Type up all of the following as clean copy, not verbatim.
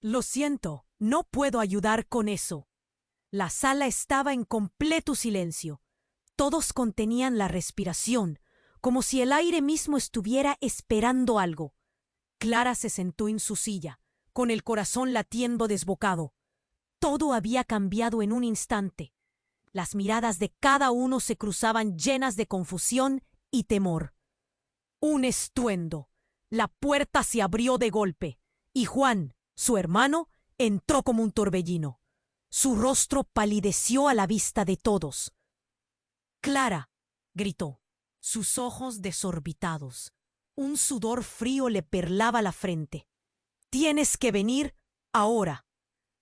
Lo siento, no puedo ayudar con eso. La sala estaba en completo silencio. Todos contenían la respiración, como si el aire mismo estuviera esperando algo. Clara se sentó en su silla, con el corazón latiendo desbocado. Todo había cambiado en un instante. Las miradas de cada uno se cruzaban llenas de confusión y temor. Un estruendo. La puerta se abrió de golpe, y Juan, su hermano, entró como un torbellino. Su rostro palideció a la vista de todos. «Clara», gritó, sus ojos desorbitados. Un sudor frío le perlaba la frente. «Tienes que venir ahora».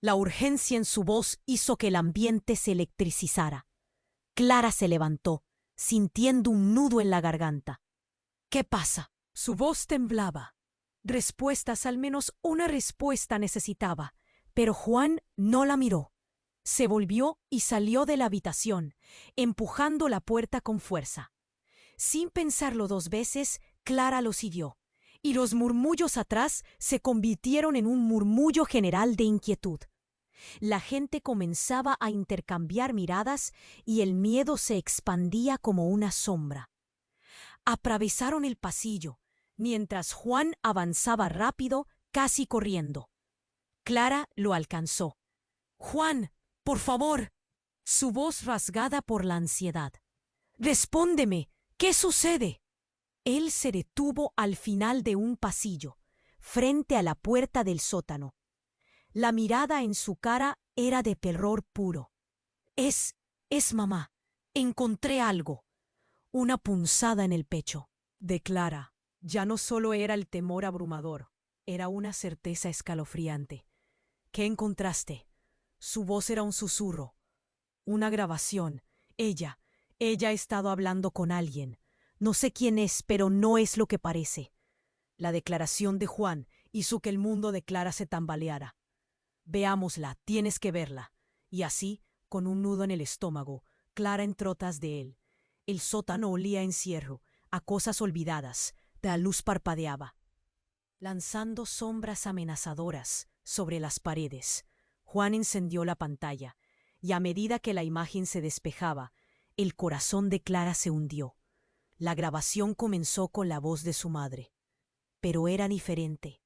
La urgencia en su voz hizo que el ambiente se electricizara. Clara se levantó, sintiendo un nudo en la garganta. «¿Qué pasa?» Su voz temblaba. Respuestas, al menos una respuesta necesitaba, pero Juan no la miró. Se volvió y salió de la habitación, empujando la puerta con fuerza. Sin pensarlo dos veces, Clara lo siguió, y los murmullos atrás se convirtieron en un murmullo general de inquietud. La gente comenzaba a intercambiar miradas y el miedo se expandía como una sombra. Atravesaron el pasillo, mientras Juan avanzaba rápido, casi corriendo. Clara lo alcanzó. «Juan, por favor». Su voz rasgada por la ansiedad. «Respóndeme, ¿qué sucede?» Él se detuvo al final de un pasillo, frente a la puerta del sótano. La mirada en su cara era de terror puro. Es mamá. Encontré algo». Una punzada en el pecho. De Clara, ya no solo era el temor abrumador, era una certeza escalofriante. «¿Qué encontraste?» Su voz era un susurro. «Una grabación. Ella ha estado hablando con alguien. No sé quién es, pero no es lo que parece». La declaración de Juan hizo que el mundo de Clara se tambaleara. «Veámosla, tienes que verla». Y así, con un nudo en el estómago, Clara entró tras de él. El sótano olía a encierro, a cosas olvidadas. La luz parpadeaba, lanzando sombras amenazadoras sobre las paredes. Juan encendió la pantalla, y a medida que la imagen se despejaba, el corazón de Clara se hundió. La grabación comenzó con la voz de su madre, pero era diferente.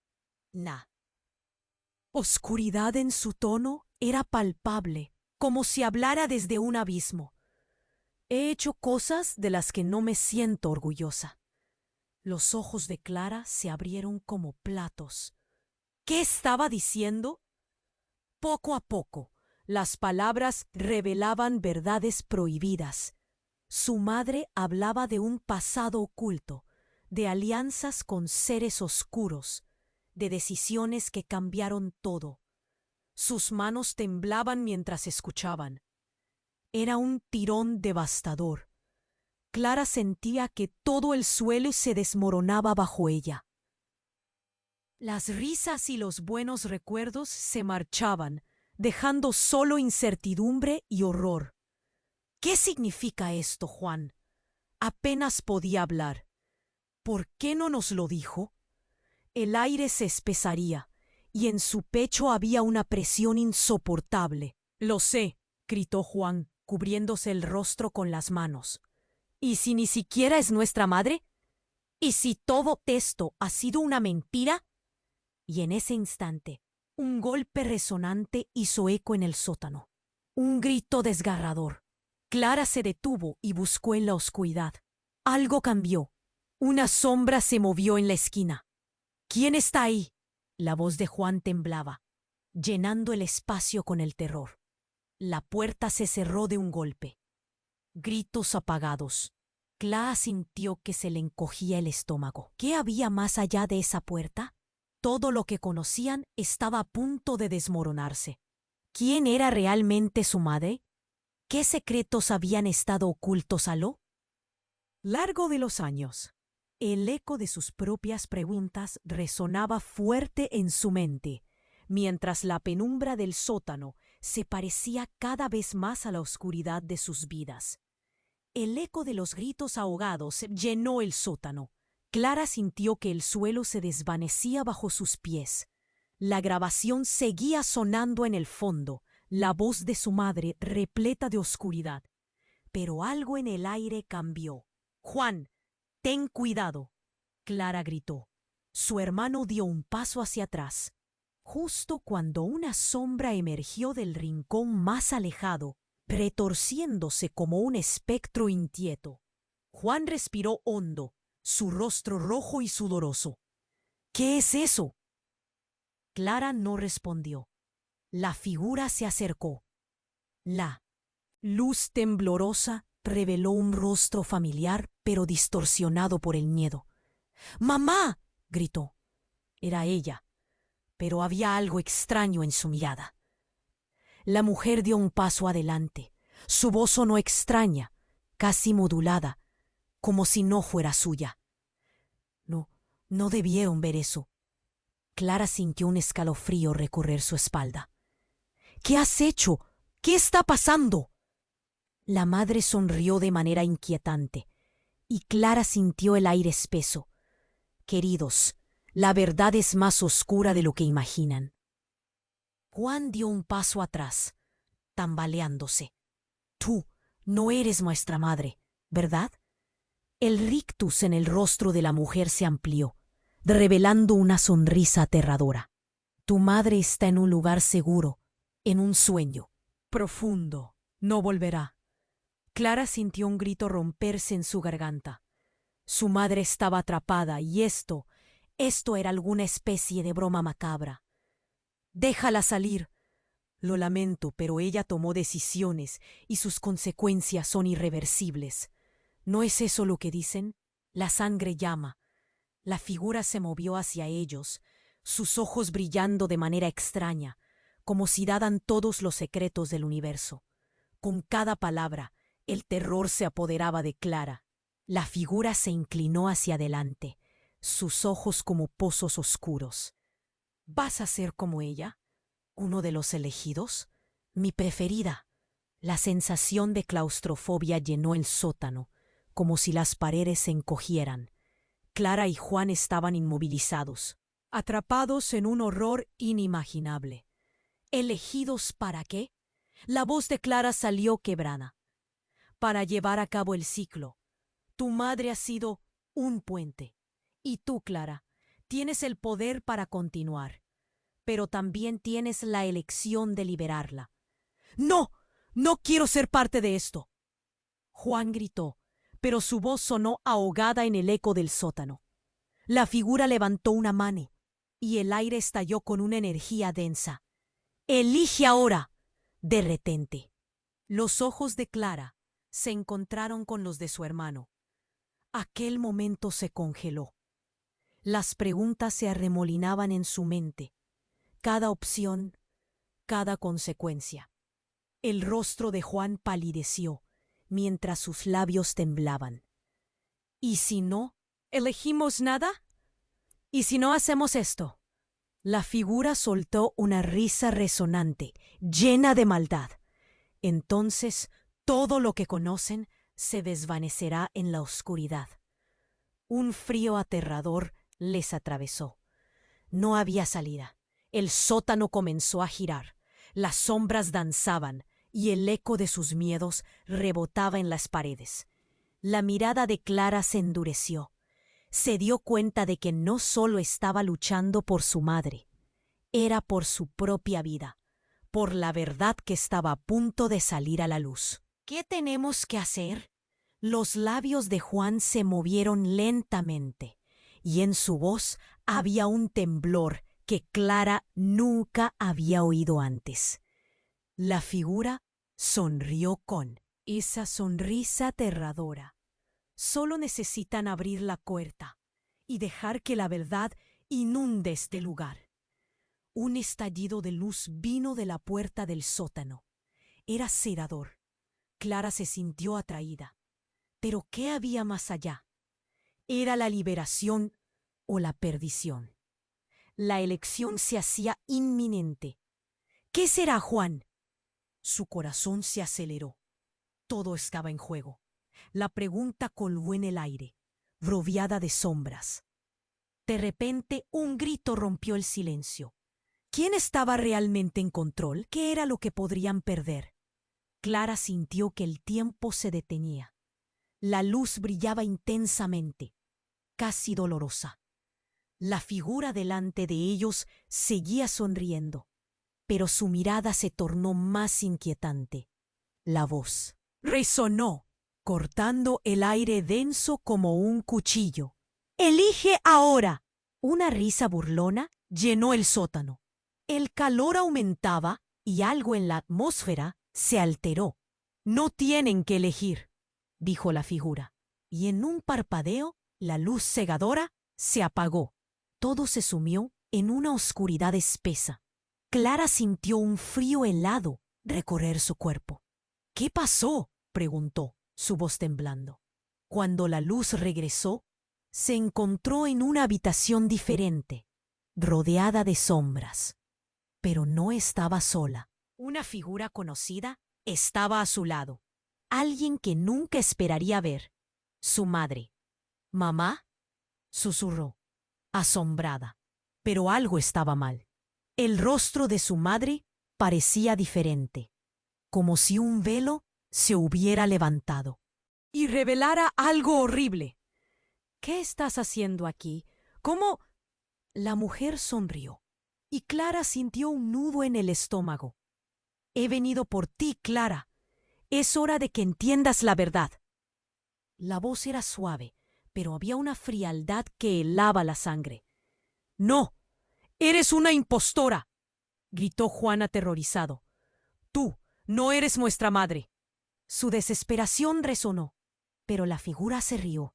Oscuridad en su tono era palpable, como si hablara desde un abismo. «He hecho cosas de las que no me siento orgullosa». Los ojos de Clara se abrieron como platos. ¿Qué estaba diciendo? Poco a poco, las palabras revelaban verdades prohibidas. Su madre hablaba de un pasado oculto, de alianzas con seres oscuros, de decisiones que cambiaron todo. Sus manos temblaban mientras escuchaban. Era un tirón devastador. Clara sentía que todo el suelo se desmoronaba bajo ella. Las risas y los buenos recuerdos se marchaban, dejando solo incertidumbre y horror. «¿Qué significa esto, Juan?» Apenas podía hablar. «¿Por qué no nos lo dijo?» El aire se espesaría, y en su pecho había una presión insoportable. «Lo sé», gritó Juan, cubriéndose el rostro con las manos. «¿Y si ni siquiera es nuestra madre? ¿Y si todo esto ha sido una mentira?» Y en ese instante, un golpe resonante hizo eco en el sótano. Un grito desgarrador. Clara se detuvo y buscó en la oscuridad. Algo cambió. Una sombra se movió en la esquina. «¿Quién está ahí?» La voz de Juan temblaba, llenando el espacio con el terror. La puerta se cerró de un golpe. Gritos apagados. Clara sintió que se le encogía el estómago. ¿Qué había más allá de esa puerta? Todo lo que conocían estaba a punto de desmoronarse. ¿Quién era realmente su madre? ¿Qué secretos habían estado ocultos a lo largo de los años? El eco de sus propias preguntas resonaba fuerte en su mente, mientras la penumbra del sótano se parecía cada vez más a la oscuridad de sus vidas. El eco de los gritos ahogados llenó el sótano. Clara sintió que el suelo se desvanecía bajo sus pies. La grabación seguía sonando en el fondo, la voz de su madre repleta de oscuridad. Pero algo en el aire cambió. «Juan, ten cuidado», Clara gritó. Su hermano dio un paso hacia atrás. Justo cuando una sombra emergió del rincón más alejado, retorciéndose como un espectro inquieto. Juan respiró hondo, su rostro rojo y sudoroso. «¿Qué es eso?». Clara no respondió. La figura se acercó. La luz temblorosa reveló un rostro familiar, pero distorsionado por el miedo. «¡Mamá!», gritó. Era ella, pero había algo extraño en su mirada. La mujer dio un paso adelante. Su voz sonó extraña, casi modulada, como si no fuera suya. No debieron ver eso. Clara sintió un escalofrío recorrer su espalda. «¿Qué has hecho? ¿Qué está pasando?». La madre sonrió de manera inquietante, y Clara sintió el aire espeso. «Queridos, la verdad es más oscura de lo que imaginan». Juan dio un paso atrás, tambaleándose. «Tú no eres nuestra madre, ¿verdad?». El rictus en el rostro de la mujer se amplió, revelando una sonrisa aterradora. «Tu madre está en un lugar seguro, en un sueño profundo. No volverá». Clara sintió un grito romperse en su garganta. Su madre estaba atrapada y esto era alguna especie de broma macabra. «Déjala salir». «Lo lamento, pero ella tomó decisiones y sus consecuencias son irreversibles». ¿No es eso lo que dicen? La sangre llama. La figura se movió hacia ellos, sus ojos brillando de manera extraña, como si daran todos los secretos del universo. Con cada palabra, el terror se apoderaba de Clara. La figura se inclinó hacia adelante, sus ojos como pozos oscuros. «¿Vas a ser como ella? ¿Uno de los elegidos? Mi preferida». La sensación de claustrofobia llenó el sótano, como si las paredes se encogieran. Clara y Juan estaban inmovilizados, atrapados en un horror inimaginable. ¿Elegidos para qué? La voz de Clara salió quebrada. «Para llevar a cabo el ciclo. Tu madre ha sido un puente. Y tú, Clara, tienes el poder para continuar. Pero también tienes la elección de liberarla». «¡No! ¡No quiero ser parte de esto!». Juan gritó, pero su voz sonó ahogada en el eco del sótano. La figura levantó una mano, y el aire estalló con una energía densa. «Elige ahora». De repente, los ojos de Clara se encontraron con los de su hermano. Aquel momento se congeló. Las preguntas se arremolinaban en su mente. Cada opción, cada consecuencia. El rostro de Juan palideció, mientras sus labios temblaban. «¿Y si no elegimos nada? ¿Y si no hacemos esto?». La figura soltó una risa resonante, llena de maldad. «Entonces todo lo que conocen se desvanecerá en la oscuridad». Un frío aterrador les atravesó. No había salida. El sótano comenzó a girar. Las sombras danzaban y el eco de sus miedos rebotaba en las paredes. La mirada de Clara se endureció. Se dio cuenta de que no solo estaba luchando por su madre, era por su propia vida, por la verdad que estaba a punto de salir a la luz. «¿Qué tenemos que hacer?». Los labios de Juan se movieron lentamente, y en su voz había un temblor que Clara nunca había oído antes. La figura sonrió con esa sonrisa aterradora. «Solo necesitan abrir la puerta y dejar que la verdad inunde este lugar». Un estallido de luz vino de la puerta del sótano. Era cegador. Clara se sintió atraída. Pero ¿qué había más allá? ¿Era la liberación o la perdición? La elección se hacía inminente. ¿Qué será, Juan? Su corazón se aceleró. Todo estaba en juego. La pregunta colgó en el aire, rodeada de sombras. De repente, un grito rompió el silencio. ¿Quién estaba realmente en control? ¿Qué era lo que podrían perder? Clara sintió que el tiempo se detenía. La luz brillaba intensamente, casi dolorosa. La figura delante de ellos seguía sonriendo, pero su mirada se tornó más inquietante. La voz resonó, cortando el aire denso como un cuchillo. ¡Elige ahora! Una risa burlona llenó el sótano. El calor aumentaba y algo en la atmósfera se alteró. No tienen que elegir, dijo la figura, y en un parpadeo la luz cegadora se apagó. Todo se sumió en una oscuridad espesa. Clara sintió un frío helado recorrer su cuerpo. ¿Qué pasó?, preguntó, su voz temblando. Cuando la luz regresó, se encontró en una habitación diferente, rodeada de sombras. Pero no estaba sola. Una figura conocida estaba a su lado. Alguien que nunca esperaría ver. Su madre. ¿Mamá?, susurró, asombrada. Pero algo estaba mal. El rostro de su madre parecía diferente, como si un velo se hubiera levantado y revelara algo horrible. ¿Qué estás haciendo aquí? ¿Cómo? La mujer sonrió, y Clara sintió un nudo en el estómago. He venido por ti, Clara. Es hora de que entiendas la verdad. La voz era suave, pero había una frialdad que helaba la sangre. ¡No! ¡Eres una impostora!, gritó Juan aterrorizado. Tú no eres nuestra madre. Su desesperación resonó, pero la figura se rió.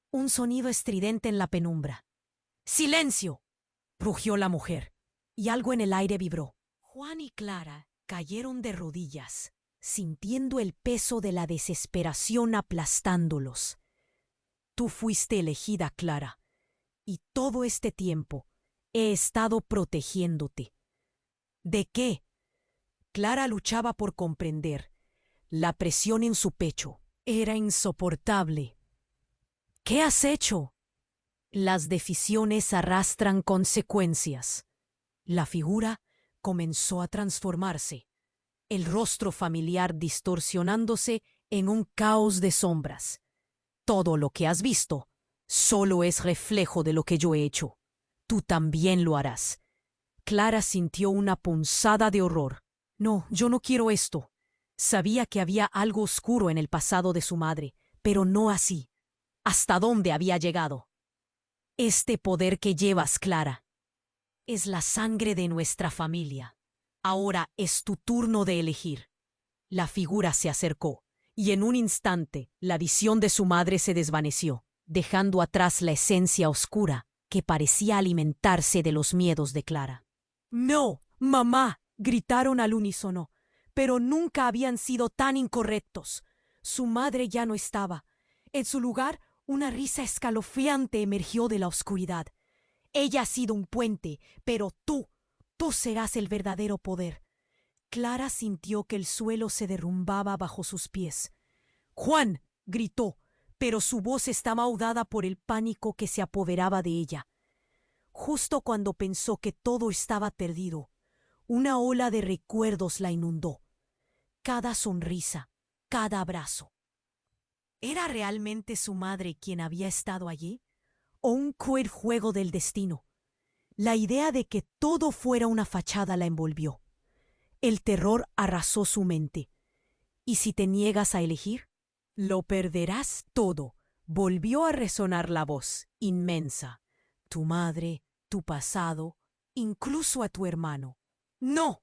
Un sonido estridente en la penumbra. ¡Silencio!, rugió la mujer, y algo en el aire vibró. Juan y Clara cayeron de rodillas, sintiendo el peso de la desesperación aplastándolos. Tú fuiste elegida, Clara, y todo este tiempo he estado protegiéndote. ¿De qué? Clara luchaba por comprender. La presión en su pecho era insoportable. ¿Qué has hecho? Las decisiones arrastran consecuencias. La figura comenzó a transformarse, el rostro familiar distorsionándose en un caos de sombras. Todo lo que has visto solo es reflejo de lo que yo he hecho. Tú también lo harás. Clara sintió una punzada de horror. No, yo no quiero esto. Sabía que había algo oscuro en el pasado de su madre, pero no así. ¿Hasta dónde había llegado? Este poder que llevas, Clara, es la sangre de nuestra familia. Ahora es tu turno de elegir. La figura se acercó, y en un instante la visión de su madre se desvaneció, dejando atrás la esencia oscura que parecía alimentarse de los miedos de Clara. ¡No, mamá!, gritaron al unísono, pero nunca habían sido tan incorrectos. Su madre ya no estaba. En su lugar, una risa escalofriante emergió de la oscuridad. Ella ha sido un puente, pero tú serás el verdadero poder. Clara sintió que el suelo se derrumbaba bajo sus pies. ¡Juan!, gritó, pero su voz estaba ahogada por el pánico que se apoderaba de ella. Justo cuando pensó que todo estaba perdido, una ola de recuerdos la inundó. Cada sonrisa, cada abrazo. ¿Era realmente su madre quien había estado allí? ¿O un cruel juego del destino? La idea de que todo fuera una fachada la envolvió. El terror arrasó su mente. ¿Y si te niegas a elegir? Lo perderás todo. Volvió a resonar la voz, inmensa. Tu madre, tu pasado, incluso a tu hermano. ¡No!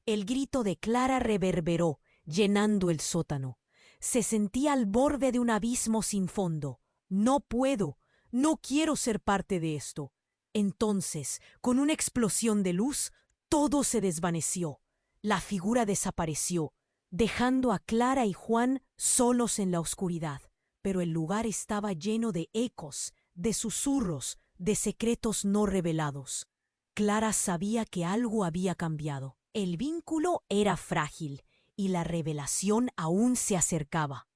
El grito de Clara reverberó, llenando el sótano. Se sentía al borde de un abismo sin fondo. No puedo, no quiero ser parte de esto. Entonces, con una explosión de luz, todo se desvaneció. La figura desapareció, dejando a Clara y Juan solos en la oscuridad. Pero el lugar estaba lleno de ecos, de susurros, de secretos no revelados. Clara sabía que algo había cambiado. El vínculo era frágil y la revelación aún se acercaba.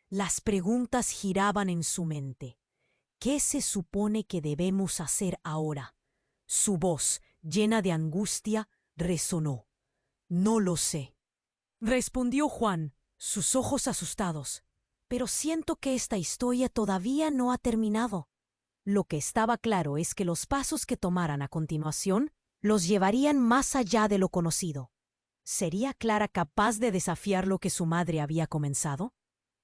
Las preguntas giraban en su mente. ¿Qué se supone que debemos hacer ahora? Su voz, llena de angustia, resonó. No lo sé, respondió Juan, sus ojos asustados. Pero siento que esta historia todavía no ha terminado. Lo que estaba claro es que los pasos que tomaran a continuación los llevarían más allá de lo conocido. ¿Sería Clara capaz de desafiar lo que su madre había comenzado?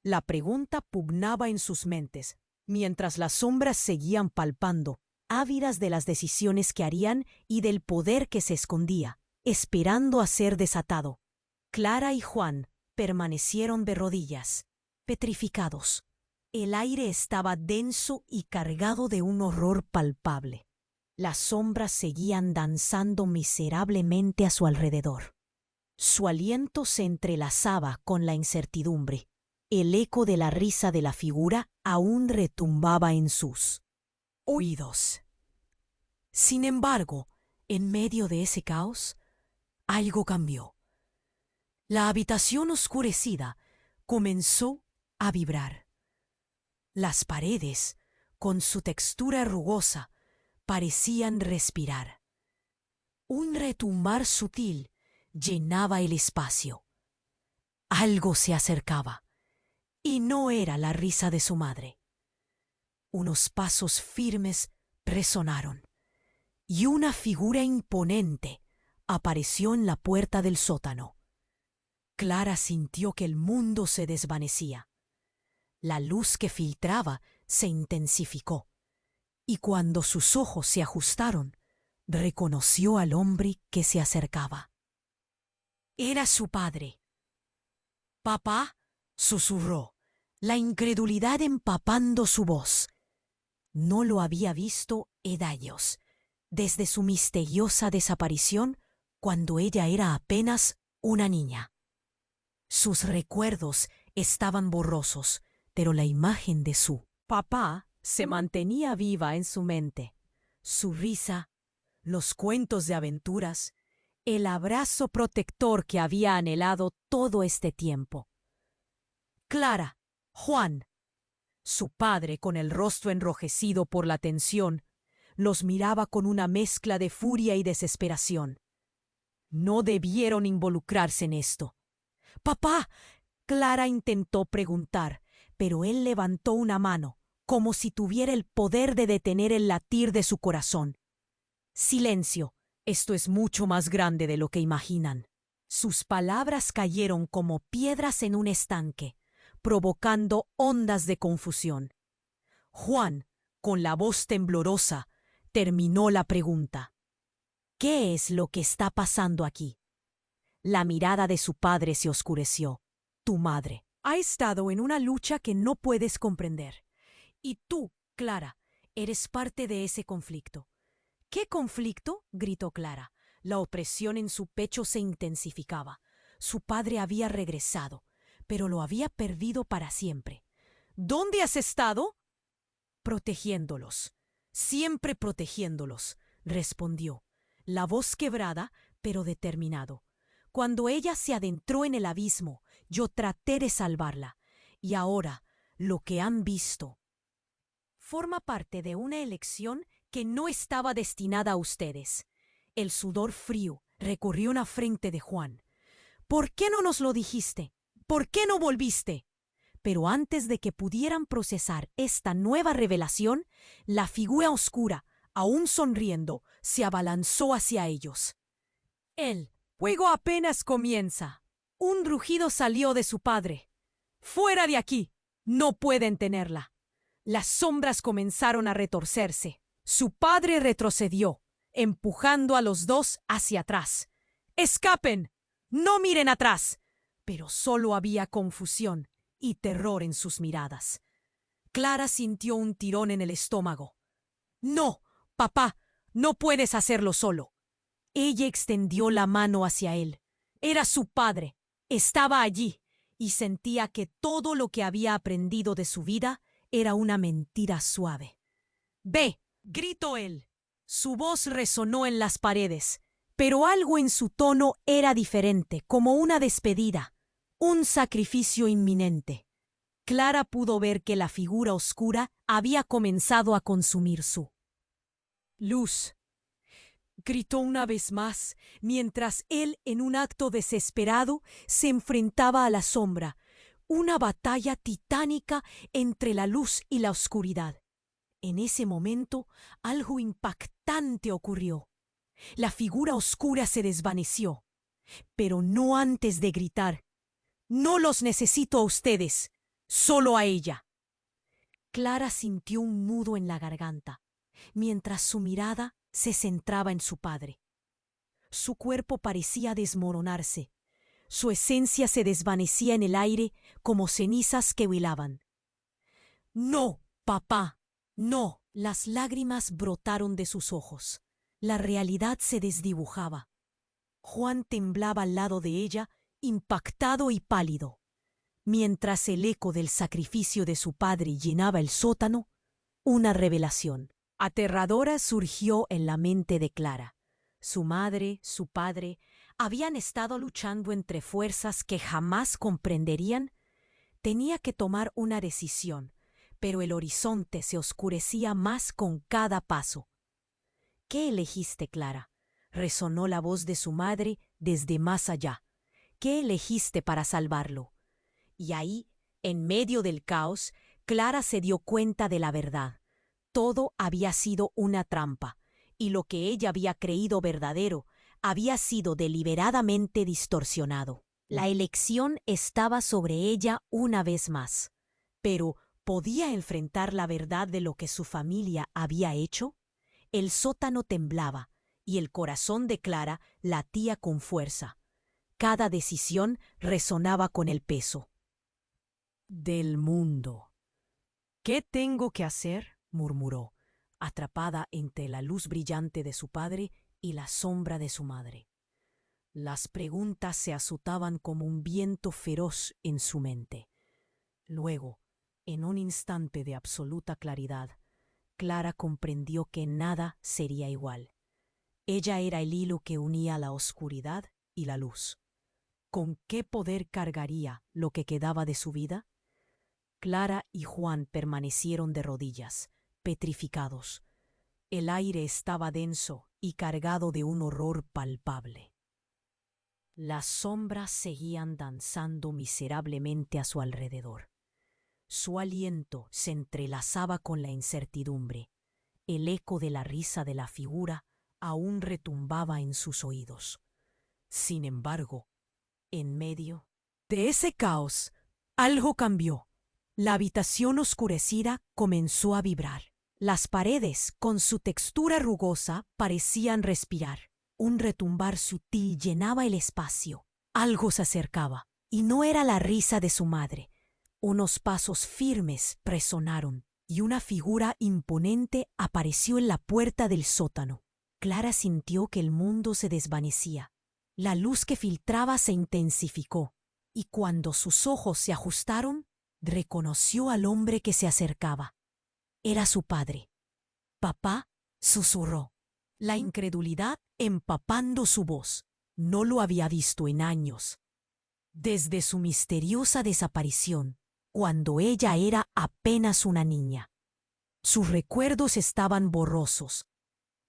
La pregunta pugnaba en sus mentes, mientras las sombras seguían palpando, ávidas de las decisiones que harían y del poder que se escondía, esperando a ser desatado. Clara y Juan permanecieron de rodillas, petrificados. El aire estaba denso y cargado de un horror palpable. Las sombras seguían danzando miserablemente a su alrededor. Su aliento se entrelazaba con la incertidumbre. El eco de la risa de la figura aún retumbaba en sus oídos. Sin embargo, en medio de ese caos, algo cambió. La habitación oscurecida comenzó a vibrar. Las paredes, con su textura rugosa, parecían respirar. Un retumbar sutil llenaba el espacio. Algo se acercaba, y no era la risa de su madre. Unos pasos firmes resonaron, y una figura imponente apareció en la puerta del sótano. Clara sintió que el mundo se desvanecía. La luz que filtraba se intensificó, y cuando sus ojos se ajustaron, reconoció al hombre que se acercaba. Era su padre. «Papá», susurró, la incredulidad empapando su voz. No lo había visto en años, desde su misteriosa desaparición cuando ella era apenas una niña. Sus recuerdos estaban borrosos, pero la imagen de su papá se mantenía viva en su mente. Su risa, los cuentos de aventuras, el abrazo protector que había anhelado todo este tiempo. Clara, Juan, su padre, con el rostro enrojecido por la tensión, los miraba con una mezcla de furia y desesperación. No debieron involucrarse en esto. «Papá», Clara intentó preguntar, pero él levantó una mano, como si tuviera el poder de detener el latir de su corazón. «Silencio, esto es mucho más grande de lo que imaginan». Sus palabras cayeron como piedras en un estanque, provocando ondas de confusión. Juan, con la voz temblorosa, terminó la pregunta. «¿Qué es lo que está pasando aquí?» La mirada de su padre se oscureció. «Tu madre ha estado en una lucha que no puedes comprender. Y tú, Clara, eres parte de ese conflicto». «¿Qué conflicto?», gritó Clara. La opresión en su pecho se intensificaba. Su padre había regresado, pero lo había perdido para siempre. «¿Dónde has estado?» «Protegiéndolos, siempre protegiéndolos», respondió, la voz quebrada, pero determinado. «Cuando ella se adentró en el abismo, yo traté de salvarla. Y ahora, lo que han visto forma parte de una elección que no estaba destinada a ustedes». El sudor frío recorrió la frente de Juan. «¿Por qué no nos lo dijiste? ¿Por qué no volviste?» Pero antes de que pudieran procesar esta nueva revelación, la figura oscura, aún sonriendo, se abalanzó hacia ellos. «El juego apenas comienza». Un rugido salió de su padre. «¡Fuera de aquí! No pueden tenerla». Las sombras comenzaron a retorcerse. Su padre retrocedió, empujando a los dos hacia atrás. «¡Escapen! ¡No miren atrás!». Pero solo había confusión y terror en sus miradas. Clara sintió un tirón en el estómago. «No, papá, no puedes hacerlo solo». Ella extendió la mano hacia él. Era su padre. Estaba allí y sentía que todo lo que había aprendido de su vida era una mentira suave. «Ve», gritó él. Su voz resonó en las paredes, pero algo en su tono era diferente, como una despedida, un sacrificio inminente. Clara pudo ver que la figura oscura había comenzado a consumir su luz. gritó una vez más, mientras él, en un acto desesperado, se enfrentaba a la sombra, una batalla titánica entre la luz y la oscuridad. En ese momento, algo impactante ocurrió. La figura oscura se desvaneció, pero no antes de gritar: «No los necesito a ustedes, solo a ella». Clara sintió un nudo en la garganta, mientras su mirada se centraba en su padre. Su cuerpo parecía desmoronarse. Su esencia se desvanecía en el aire como cenizas que huilaban. «No, papá, no». Las lágrimas brotaron de sus ojos. La realidad se desdibujaba. Juan temblaba al lado de ella, impactado y pálido. Mientras el eco del sacrificio de su padre llenaba el sótano, una revelación aterradora surgió en la mente de Clara. Su madre, su padre, habían estado luchando entre fuerzas que jamás comprenderían. Tenía que tomar una decisión, pero el horizonte se oscurecía más con cada paso. «¿Qué elegiste, Clara?», resonó la voz de su madre desde más allá. «¿Qué elegiste para salvarlo?». Y ahí, en medio del caos, Clara se dio cuenta de la verdad. Todo había sido una trampa, y lo que ella había creído verdadero había sido deliberadamente distorsionado. La elección estaba sobre ella una vez más. Pero, ¿podía enfrentar la verdad de lo que su familia había hecho? El sótano temblaba, y el corazón de Clara latía con fuerza. Cada decisión resonaba con el peso del mundo. «¿Qué tengo que hacer?», murmuró, atrapada entre la luz brillante de su padre y la sombra de su madre. Las preguntas se azotaban como un viento feroz en su mente. Luego, en un instante de absoluta claridad, Clara comprendió que nada sería igual. Ella era el hilo que unía la oscuridad y la luz. ¿Con qué poder cargaría lo que quedaba de su vida? Clara y Juan permanecieron de rodillas, petrificados. El aire estaba denso y cargado de un horror palpable. Las sombras seguían danzando miserablemente a su alrededor. Su aliento se entrelazaba con la incertidumbre. El eco de la risa de la figura aún retumbaba en sus oídos. Sin embargo, en medio de ese caos, algo cambió. La habitación oscurecida comenzó a vibrar. Las paredes, con su textura rugosa, parecían respirar. Un retumbar sutil llenaba el espacio. Algo se acercaba, y no era la risa de su madre. Unos pasos firmes resonaron, y una figura imponente apareció en la puerta del sótano. Clara sintió que el mundo se desvanecía. La luz que filtraba se intensificó, y cuando sus ojos se ajustaron, reconoció al hombre que se acercaba. Era su padre. «Papá», susurró, la incredulidad empapando su voz. No lo había visto en años. Desde su misteriosa desaparición, cuando ella era apenas una niña. Sus recuerdos estaban borrosos,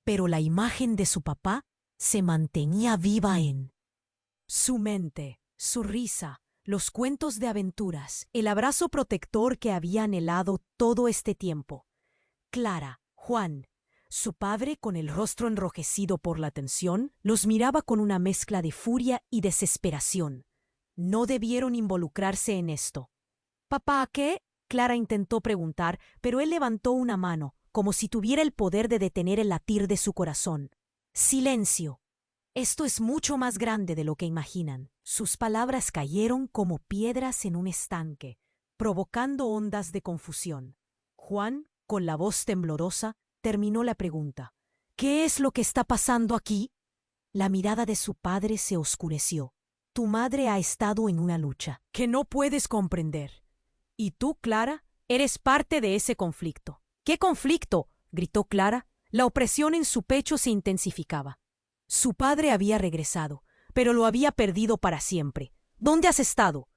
pero la imagen de su papá se mantenía viva en su mente. Su risa, los cuentos de aventuras, el abrazo protector que había anhelado todo este tiempo. Clara, Juan, su padre, con el rostro enrojecido por la tensión, los miraba con una mezcla de furia y desesperación. No debieron involucrarse en esto. «¿Papá qué?», Clara intentó preguntar, pero él levantó una mano, como si tuviera el poder de detener el latir de su corazón. «Silencio. Esto es mucho más grande de lo que imaginan». Sus palabras cayeron como piedras en un estanque, provocando ondas de confusión. Juan, con la voz temblorosa, terminó la pregunta. «¿Qué es lo que está pasando aquí?». La mirada de su padre se oscureció. «Tu madre ha estado en una lucha que no puedes comprender. Y tú, Clara, eres parte de ese conflicto». «¿Qué conflicto?», gritó Clara. La opresión en su pecho se intensificaba. Su padre había regresado, pero lo había perdido para siempre. «¿Dónde has estado?».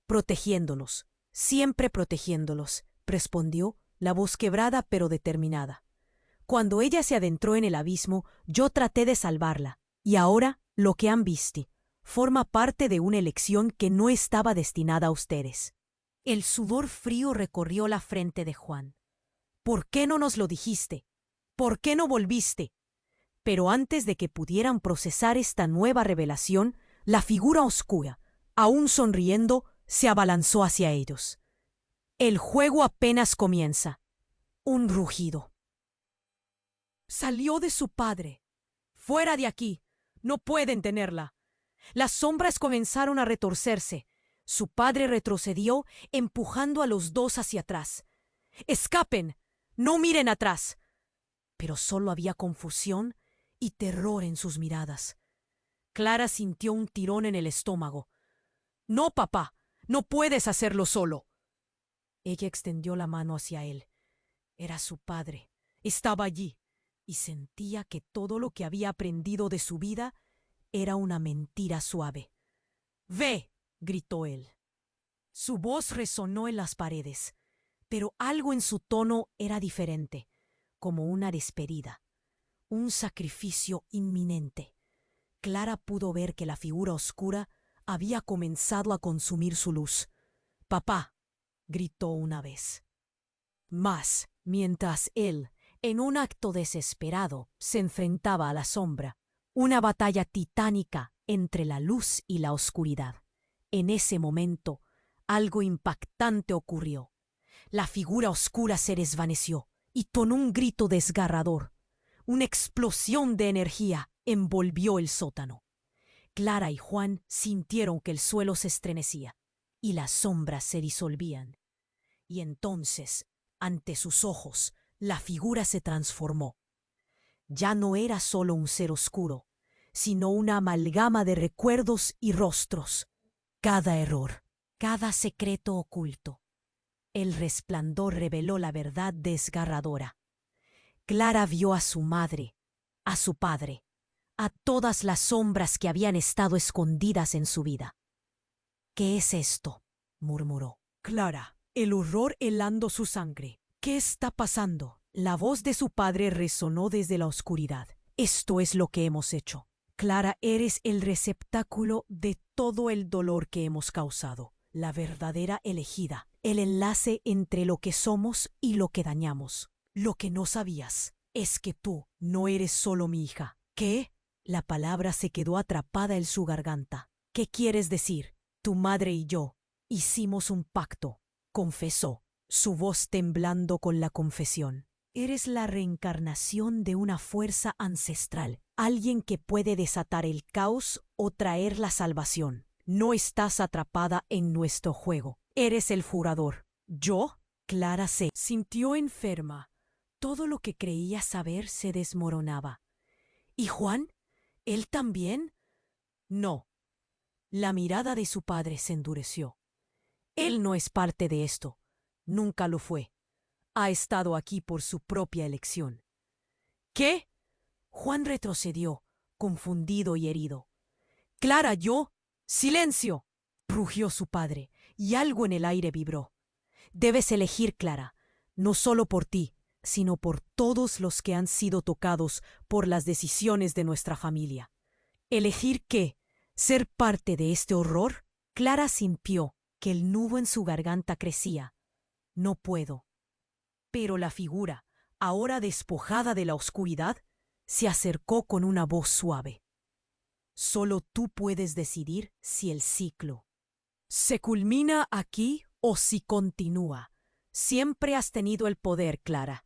«Protegiéndolos, siempre protegiéndolos», respondió, la voz quebrada pero determinada. Cuando ella se adentró en el abismo, yo traté de salvarla, y ahora lo que han visto forma parte de una elección que no estaba destinada a ustedes. El sudor frío recorrió la frente de Juan. ¿Por qué no nos lo dijiste? ¿Por qué no volviste? Pero antes de que pudieran procesar esta nueva revelación, la figura oscura, aún sonriendo, se abalanzó hacia ellos. El juego apenas comienza. Un rugido. Salió de su padre. ¡Fuera de aquí! No pueden tenerla. Las sombras comenzaron a retorcerse. Su padre retrocedió, empujando a los dos hacia atrás. ¡Escapen! ¡No miren atrás! Pero solo había confusión y terror en sus miradas. Clara sintió un tirón en el estómago. «No, papá, no puedes hacerlo solo». Ella extendió la mano hacia él. Era su padre. Estaba allí, y sentía que todo lo que había aprendido de su vida era una mentira suave. «Ve», gritó él. Su voz resonó en las paredes, pero algo en su tono era diferente, como una despedida, un sacrificio inminente. Clara pudo ver que la figura oscura había comenzado a consumir su luz. «Papá», gritó una vez. Mas, mientras él, en un acto desesperado, se enfrentaba a la sombra, una batalla titánica entre la luz y la oscuridad. En ese momento, algo impactante ocurrió. La figura oscura se desvaneció y con un grito desgarrador, una explosión de energía envolvió el sótano. Clara y Juan sintieron que el suelo se estremecía y las sombras se disolvían. Y entonces, ante sus ojos, la figura se transformó. Ya no era solo un ser oscuro, sino una amalgama de recuerdos y rostros. Cada error, cada secreto oculto. El resplandor reveló la verdad desgarradora. Clara vio a su madre, a su padre, a todas las sombras que habían estado escondidas en su vida. «¿Qué es esto?», murmuró. «Clara», el horror helando su sangre. «¿Qué está pasando?». La voz de su padre resonó desde la oscuridad. «Esto es lo que hemos hecho. Clara, eres el receptáculo de todo el dolor que hemos causado, la verdadera elegida, el enlace entre lo que somos y lo que dañamos. Lo que no sabías es que tú no eres solo mi hija». «¿Qué?». La palabra se quedó atrapada en su garganta. «¿Qué quieres decir?». «Tu madre y yo hicimos un pacto», confesó, su voz temblando con la confesión. «Eres la reencarnación de una fuerza ancestral, alguien que puede desatar el caos o traer la salvación. No estás atrapada en nuestro juego. Eres el jurador». «¿Yo?». Clara se sintió enferma. Todo lo que creía saber se desmoronaba. «¿Y Juan? ¿Él también?». «No». La mirada de su padre se endureció. «Él no es parte de esto. Nunca lo fue. Ha estado aquí por su propia elección». «¿Qué?». Juan retrocedió, confundido y herido. «Clara, yo...». «¡Silencio!», rugió su padre, y algo en el aire vibró. «Debes elegir, Clara, no solo por ti, sino por todos los que han sido tocados por las decisiones de nuestra familia». «¿Elegir qué? ¿Ser parte de este horror?». Clara sintió que el nudo en su garganta crecía. «No puedo». Pero la figura, ahora despojada de la oscuridad, se acercó con una voz suave. «Solo tú puedes decidir si el ciclo se culmina aquí o si continúa. Siempre has tenido el poder, Clara».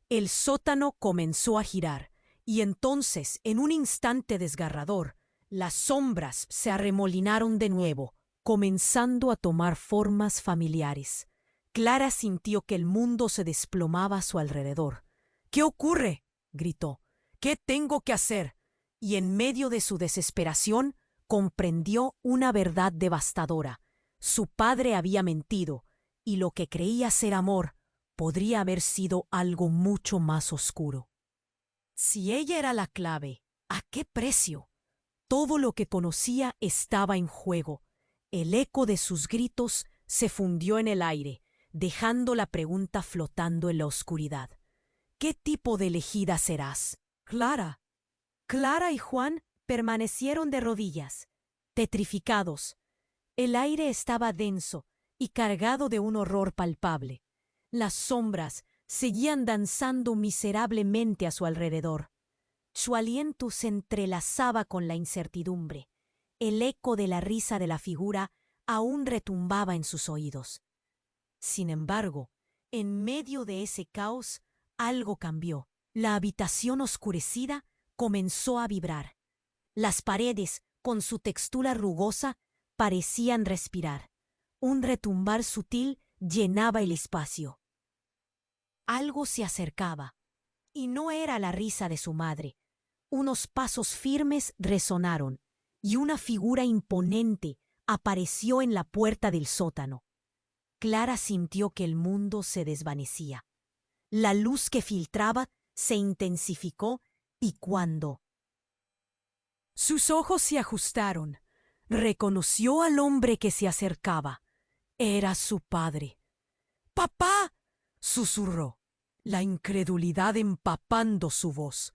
El sótano comenzó a girar, y entonces, en un instante desgarrador, las sombras se arremolinaron de nuevo, comenzando a tomar formas familiares. Clara sintió que el mundo se desplomaba a su alrededor. «¿Qué ocurre?», gritó. «¿Qué tengo que hacer?». Y en medio de su desesperación, comprendió una verdad devastadora. Su padre había mentido, y lo que creía ser amor podría haber sido algo mucho más oscuro. Si ella era la clave, ¿a qué precio? Todo lo que conocía estaba en juego. El eco de sus gritos se fundió en el aire, dejando la pregunta flotando en la oscuridad. ¿Qué tipo de elegida serás? Clara. Clara y Juan permanecieron de rodillas, petrificados. El aire estaba denso y cargado de un horror palpable. Las sombras seguían danzando miserablemente a su alrededor. Su aliento se entrelazaba con la incertidumbre. El eco de la risa de la figura aún retumbaba en sus oídos. Sin embargo, en medio de ese caos, algo cambió. La habitación oscurecida comenzó a vibrar. Las paredes, con su textura rugosa, parecían respirar. Un retumbar sutil llenaba el espacio. Algo se acercaba, y no era la risa de su madre. Unos pasos firmes resonaron, y una figura imponente apareció en la puerta del sótano. Clara sintió que el mundo se desvanecía. La luz que filtraba se intensificó y cuando sus ojos se ajustaron, reconoció al hombre que se acercaba. Era su padre. ¡Papá!, susurró, la incredulidad empapando su voz.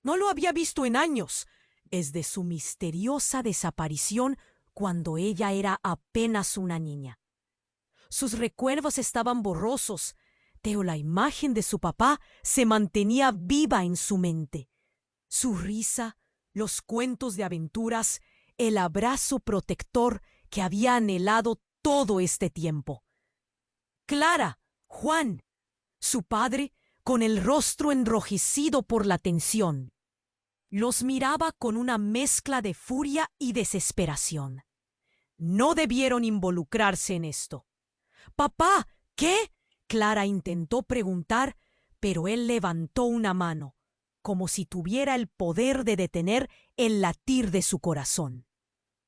No lo había visto en años, desde su misteriosa desaparición cuando ella era apenas una niña. Sus recuerdos estaban borrosos, pero la imagen de su papá se mantenía viva en su mente. Su risa, los cuentos de aventuras, el abrazo protector que había anhelado todo este tiempo. Clara, Juan, su padre, con el rostro enrojecido por la tensión, los miraba con una mezcla de furia y desesperación. No debieron involucrarse en esto. «Papá, ¿qué?», Clara intentó preguntar, pero él levantó una mano, como si tuviera el poder de detener el latir de su corazón.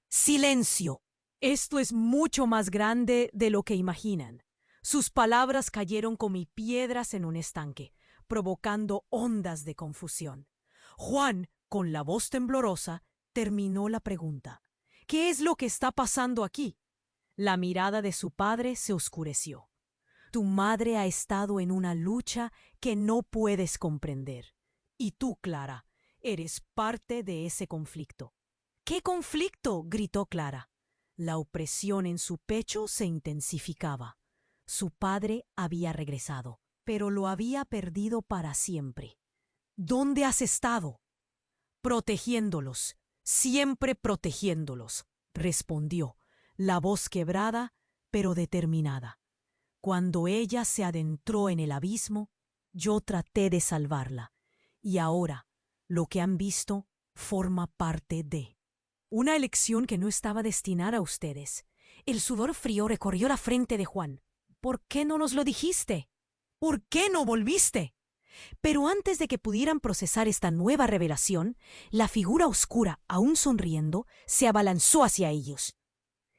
«Silencio. Esto es mucho más grande de lo que imaginan». Sus palabras cayeron como piedras en un estanque, provocando ondas de confusión. Juan, con la voz temblorosa, terminó la pregunta. «¿Qué es lo que está pasando aquí?». La mirada de su padre se oscureció. «Tu madre ha estado en una lucha que no puedes comprender. Y tú, Clara, eres parte de ese conflicto». «¿Qué conflicto?», gritó Clara. La opresión en su pecho se intensificaba. Su padre había regresado, pero lo había perdido para siempre. «¿Dónde has estado?». «Protegiéndolos, siempre protegiéndolos», respondió, la voz quebrada, pero determinada. «Cuando ella se adentró en el abismo, yo traté de salvarla, y ahora lo que han visto forma parte de una elección que no estaba destinada a ustedes». El sudor frío recorrió la frente de Juan. «¿Por qué no nos lo dijiste? ¿Por qué no volviste?». Pero antes de que pudieran procesar esta nueva revelación, la figura oscura, aún sonriendo, se abalanzó hacia ellos.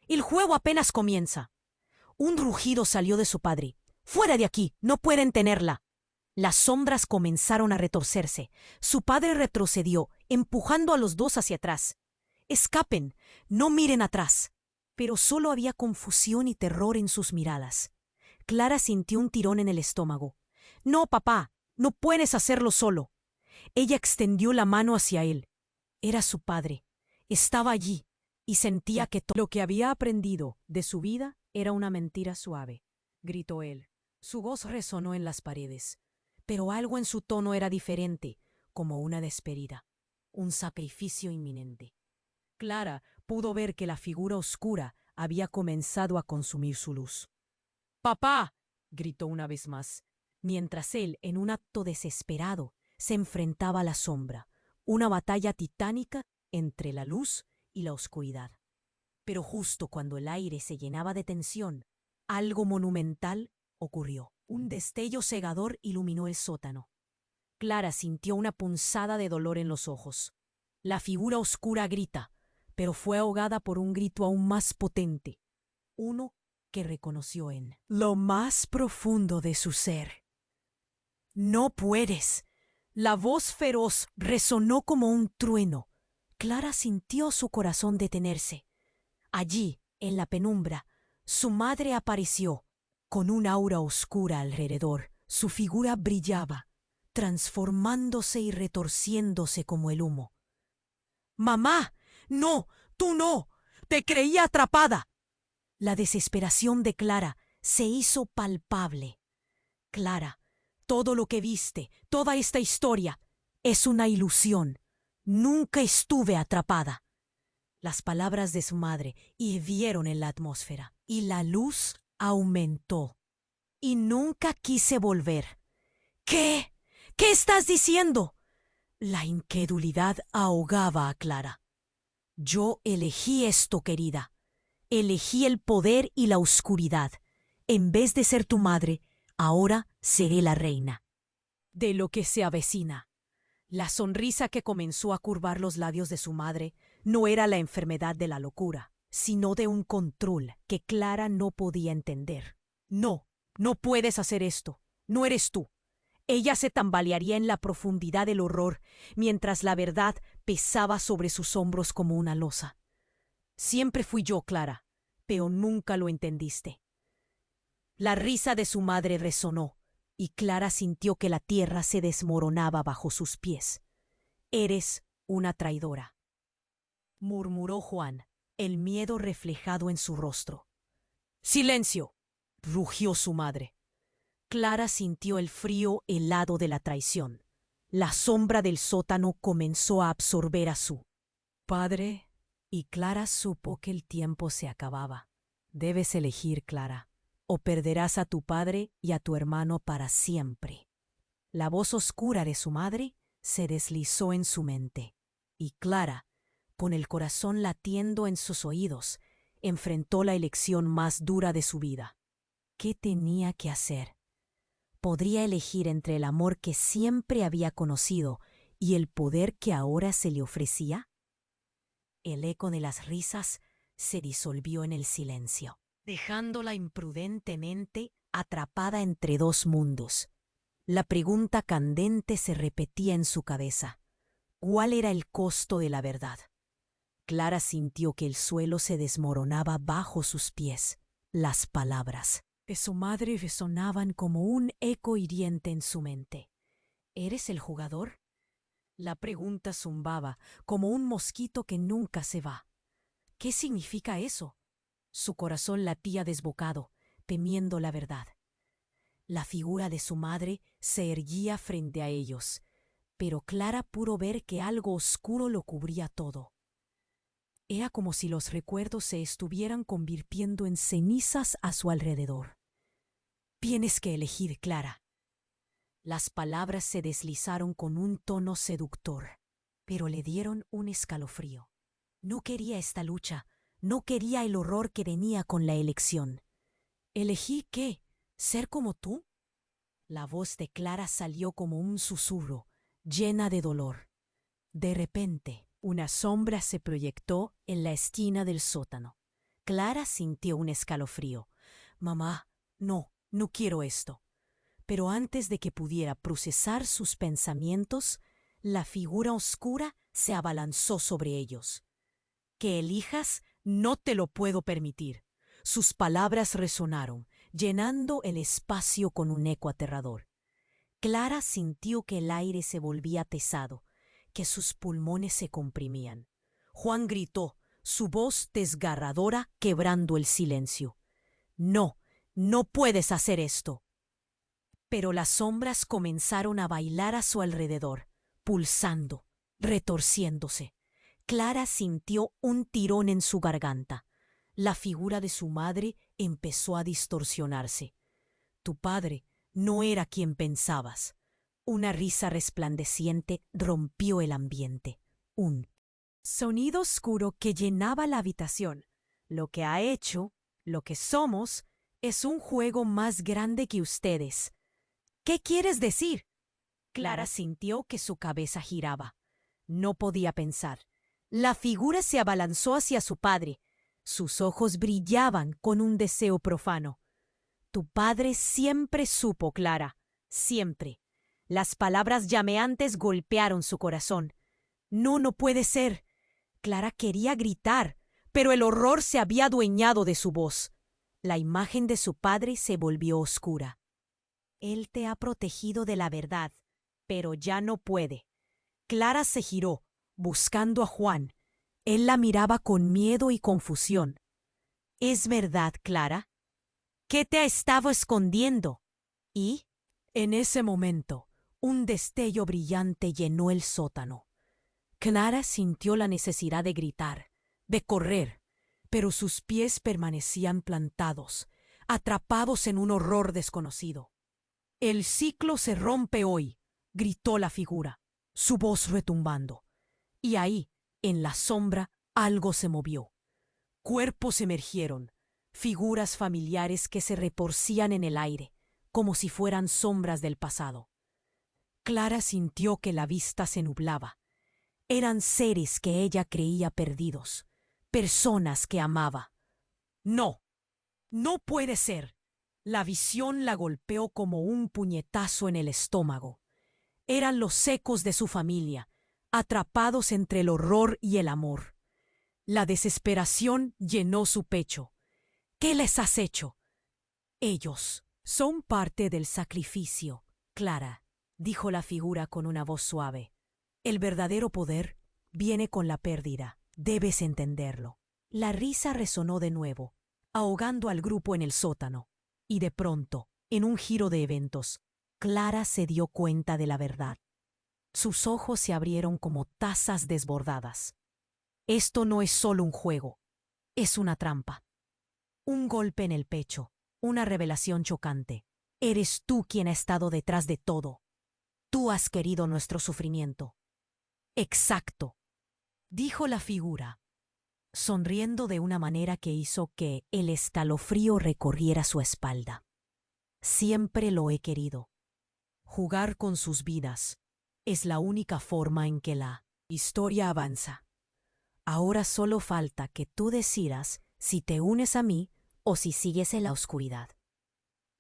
«El juego apenas comienza». Un rugido salió de su padre. «¡Fuera de aquí! ¡No pueden tenerla!». Las sombras comenzaron a retorcerse. Su padre retrocedió, empujando a los dos hacia atrás. «Escapen, no miren atrás». Pero solo había confusión y terror en sus miradas. Clara sintió un tirón en el estómago. «No, papá, no puedes hacerlo solo». Ella extendió la mano hacia él. Era su padre. Estaba allí y sentía que todo lo que había aprendido de su vida era una mentira suave. Gritó él. Su voz resonó en las paredes. Pero algo en su tono era diferente, como una despedida, un sacrificio inminente. Clara pudo ver que la figura oscura había comenzado a consumir su luz. «¡Papá!», gritó una vez más, mientras él, en un acto desesperado, se enfrentaba a la sombra, una batalla titánica entre la luz y la oscuridad. Pero justo cuando el aire se llenaba de tensión, algo monumental ocurrió. Un destello cegador iluminó el sótano. Clara sintió una punzada de dolor en los ojos. La figura oscura grita, pero fue ahogada por un grito aún más potente, uno que reconoció en lo más profundo de su ser. «No puedes». La voz feroz resonó como un trueno. Clara sintió su corazón detenerse. Allí, en la penumbra, su madre apareció, con un aura oscura alrededor. Su figura brillaba, transformándose y retorciéndose como el humo. ¡Mamá! ¡No! ¡Tú no! ¡Te creía atrapada! La desesperación de Clara se hizo palpable. Clara, todo lo que viste, toda esta historia, es una ilusión. Nunca estuve atrapada. Las palabras de su madre hirvieron en la atmósfera y la luz aumentó. Y nunca quise volver. ¿Qué? ¿Qué estás diciendo? La incredulidad ahogaba a Clara. Yo elegí esto, querida. Elegí el poder y la oscuridad. En vez de ser tu madre, ahora seré la reina. De lo que se avecina. La sonrisa que comenzó a curvar los labios de su madre no era la enfermedad de la locura, sino de un control que Clara no podía entender. No, no puedes hacer esto. No eres tú. Ella se tambalearía en la profundidad del horror, mientras la verdad pesaba sobre sus hombros como una losa. Siempre fui yo, Clara, pero nunca lo entendiste. La risa de su madre resonó, y Clara sintió que la tierra se desmoronaba bajo sus pies. Eres una traidora, murmuró Juan, el miedo reflejado en su rostro. ¡Silencio!, rugió su madre. Clara sintió el frío helado de la traición. La sombra del sótano comenzó a absorber a su padre, y Clara supo que el tiempo se acababa. Debes elegir, Clara, o perderás a tu padre y a tu hermano para siempre. La voz oscura de su madre se deslizó en su mente, y Clara, con el corazón latiendo en sus oídos, enfrentó la elección más dura de su vida. ¿Qué tenía que hacer? Podría elegir entre el amor que siempre había conocido y el poder que ahora se le ofrecía. El eco de las risas se disolvió en el silencio, dejándola imprudentemente atrapada entre dos mundos. La pregunta candente se repetía en su cabeza. ¿Cuál era el costo de la verdad? Clara sintió que el suelo se desmoronaba bajo sus pies. Las palabras de su madre resonaban como un eco hiriente en su mente. ¿Eres el jugador? La pregunta zumbaba como un mosquito que nunca se va. ¿Qué significa eso? Su corazón latía desbocado, temiendo la verdad. La figura de su madre se erguía frente a ellos, pero Clara pudo ver que algo oscuro lo cubría todo. Era como si los recuerdos se estuvieran convirtiendo en cenizas a su alrededor. Tienes que elegir, Clara. Las palabras se deslizaron con un tono seductor, pero le dieron un escalofrío. No quería esta lucha, no quería el horror que venía con la elección. ¿Elegí qué? ¿Ser como tú? La voz de Clara salió como un susurro, llena de dolor. De repente, una sombra se proyectó en la esquina del sótano. Clara sintió un escalofrío. Mamá, no quiero esto. Pero antes de que pudiera procesar sus pensamientos, la figura oscura se abalanzó sobre ellos. Que elijas, no te lo puedo permitir. Sus palabras resonaron, llenando el espacio con un eco aterrador. Clara sintió que el aire se volvía pesado, que sus pulmones se comprimían. Juan gritó, su voz desgarradora quebrando el silencio. No, no puedes hacer esto. Pero las sombras comenzaron a bailar a su alrededor, pulsando, retorciéndose. Clara sintió un tirón en su garganta. La figura de su madre empezó a distorsionarse. Tu padre no era quien pensabas. Una risa resplandeciente rompió el ambiente. Un sonido oscuro que llenaba la habitación. Lo que ha hecho, lo que somos, es un juego más grande que ustedes. ¿Qué quieres decir? Clara sintió que su cabeza giraba. No podía pensar. La figura se abalanzó hacia su padre. Sus ojos brillaban con un deseo profano. Tu padre siempre supo, Clara, siempre. Las palabras llameantes golpearon su corazón. No puede ser. Clara quería gritar, pero el horror se había adueñado de su voz. La imagen de su padre se volvió oscura. Él te ha protegido de la verdad, pero ya no puede. Clara se giró, buscando a Juan. Él la miraba con miedo y confusión. ¿Es verdad, Clara? ¿Qué te ha estado escondiendo? Y, en ese momento, un destello brillante llenó el sótano. Clara sintió la necesidad de gritar, de correr, pero sus pies permanecían plantados, atrapados en un horror desconocido. «El ciclo se rompe hoy», gritó la figura, su voz retumbando. Y ahí, en la sombra, algo se movió. Cuerpos emergieron, figuras familiares que se retorcían en el aire, como si fueran sombras del pasado. Clara sintió que la vista se nublaba. Eran seres que ella creía perdidos, personas que amaba. «No, no puede ser». La visión la golpeó como un puñetazo en el estómago. Eran los ecos de su familia, atrapados entre el horror y el amor. La desesperación llenó su pecho. «¿Qué les has hecho?» «Ellos son parte del sacrificio, Clara», dijo la figura con una voz suave. «El verdadero poder viene con la pérdida. Debes entenderlo». La risa resonó de nuevo, ahogando al grupo en el sótano. Y de pronto, en un giro de eventos, Clara se dio cuenta de la verdad. Sus ojos se abrieron como tazas desbordadas. Esto no es solo un juego, es una trampa. Un golpe en el pecho, una revelación chocante. Eres tú quien ha estado detrás de todo. Tú has querido nuestro sufrimiento. Exacto, dijo la figura, sonriendo de una manera que hizo que el escalofrío recorriera su espalda. Siempre lo he querido. Jugar con sus vidas es la única forma en que la historia avanza. Ahora solo falta que tú decidas si te unes a mí o si sigues en la oscuridad.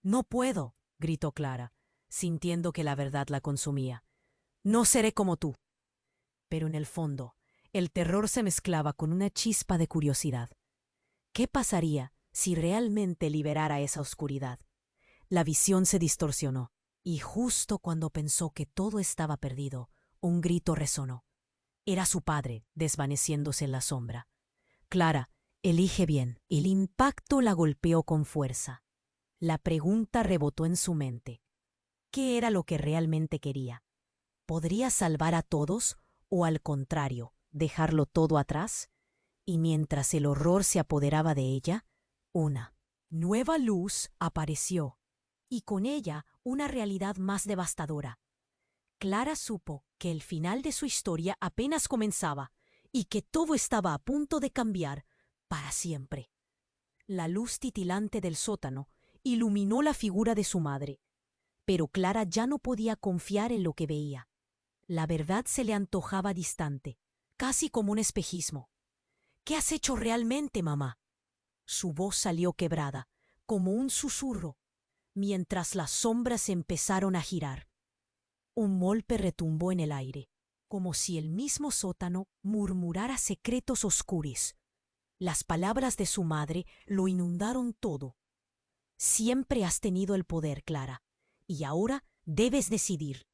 «No puedo», gritó Clara, sintiendo que la verdad la consumía. «No seré como tú». Pero en el fondo, el terror se mezclaba con una chispa de curiosidad. ¿Qué pasaría si realmente liberara esa oscuridad? La visión se distorsionó, y justo cuando pensó que todo estaba perdido, un grito resonó. Era su padre, desvaneciéndose en la sombra. «Clara, elige bien». El impacto la golpeó con fuerza. La pregunta rebotó en su mente. ¿Qué era lo que realmente quería? ¿Podría salvar a todos o, al contrario, dejarlo todo atrás? Y mientras el horror se apoderaba de ella, una nueva luz apareció, y con ella una realidad más devastadora. Clara supo que el final de su historia apenas comenzaba y que todo estaba a punto de cambiar para siempre. La luz titilante del sótano iluminó la figura de su madre, pero Clara ya no podía confiar en lo que veía. La verdad se le antojaba distante, casi como un espejismo. «¿Qué has hecho realmente, mamá?» Su voz salió quebrada, como un susurro, mientras las sombras empezaron a girar. Un golpe retumbó en el aire, como si el mismo sótano murmurara secretos oscuros. Las palabras de su madre lo inundaron todo. «Siempre has tenido el poder, Clara, y ahora debes decidir.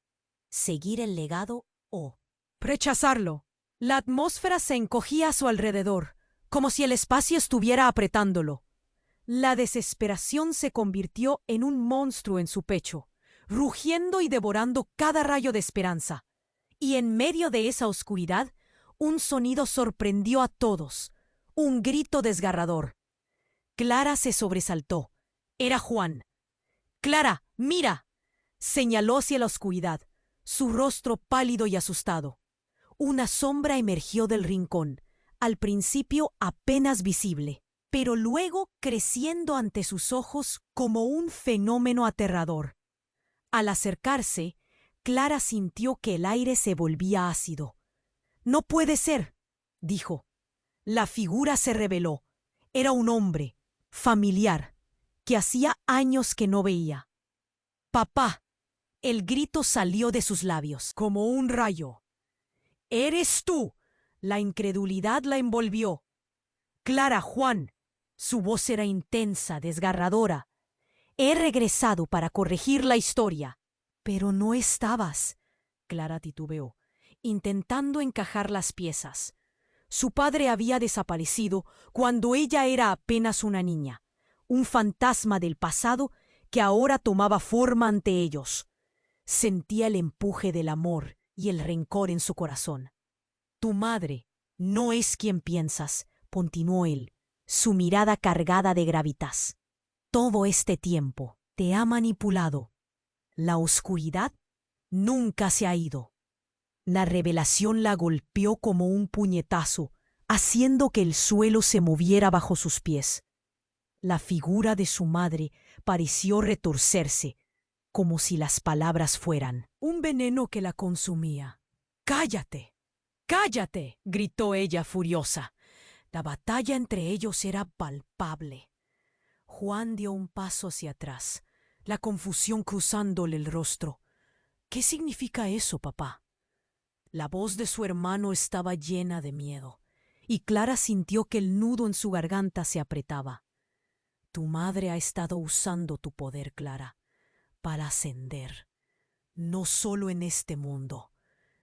Seguir el legado o rechazarlo». La atmósfera se encogía a su alrededor, como si el espacio estuviera apretándolo. La desesperación se convirtió en un monstruo en su pecho, rugiendo y devorando cada rayo de esperanza. Y en medio de esa oscuridad, un sonido sorprendió a todos, un grito desgarrador. Clara se sobresaltó. Era Juan. «Clara, mira», señaló hacia la oscuridad, su rostro pálido y asustado. Una sombra emergió del rincón, al principio apenas visible, pero luego creciendo ante sus ojos como un fenómeno aterrador. Al acercarse, Clara sintió que el aire se volvía ácido. «No puede ser», dijo. La figura se reveló. Era un hombre, familiar, que hacía años que no veía. «Papá». El grito salió de sus labios, como un rayo. «¿Eres tú?» La incredulidad la envolvió. «Clara, Juan». Su voz era intensa, desgarradora. «He regresado para corregir la historia». «Pero no estabas». Clara titubeó, intentando encajar las piezas. Su padre había desaparecido cuando ella era apenas una niña, un fantasma del pasado que ahora tomaba forma ante ellos. Sentía el empuje del amor y el rencor en su corazón. Tu madre no es quien piensas, continuó él, su mirada cargada de gravitas. Todo este tiempo te ha manipulado. La oscuridad nunca se ha ido. La revelación la golpeó como un puñetazo, haciendo que el suelo se moviera bajo sus pies. La figura de su madre pareció retorcerse, como si las palabras fueran un veneno que la consumía. ¡Cállate! ¡Cállate!, gritó ella furiosa. La batalla entre ellos era palpable. Juan dio un paso hacia atrás, la confusión cruzándole el rostro. ¿Qué significa eso, papá? La voz de su hermano estaba llena de miedo, y Clara sintió que el nudo en su garganta se apretaba. Tu madre ha estado usando tu poder, Clara, para ascender, no solo en este mundo,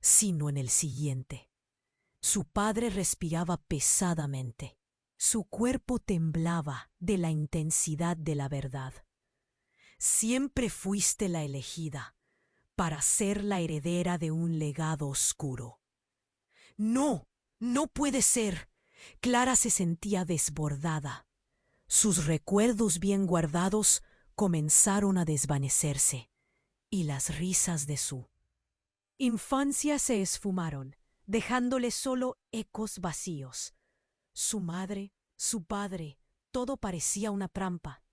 sino en el siguiente. Su padre respiraba pesadamente. Su cuerpo temblaba de la intensidad de la verdad. Siempre fuiste la elegida para ser la heredera de un legado oscuro. No, no puede ser. Clara se sentía desbordada. Sus recuerdos bien guardados comenzaron a desvanecerse, y las risas de su infancia se esfumaron, dejándole solo ecos vacíos. Su madre, su padre, todo parecía una trampa.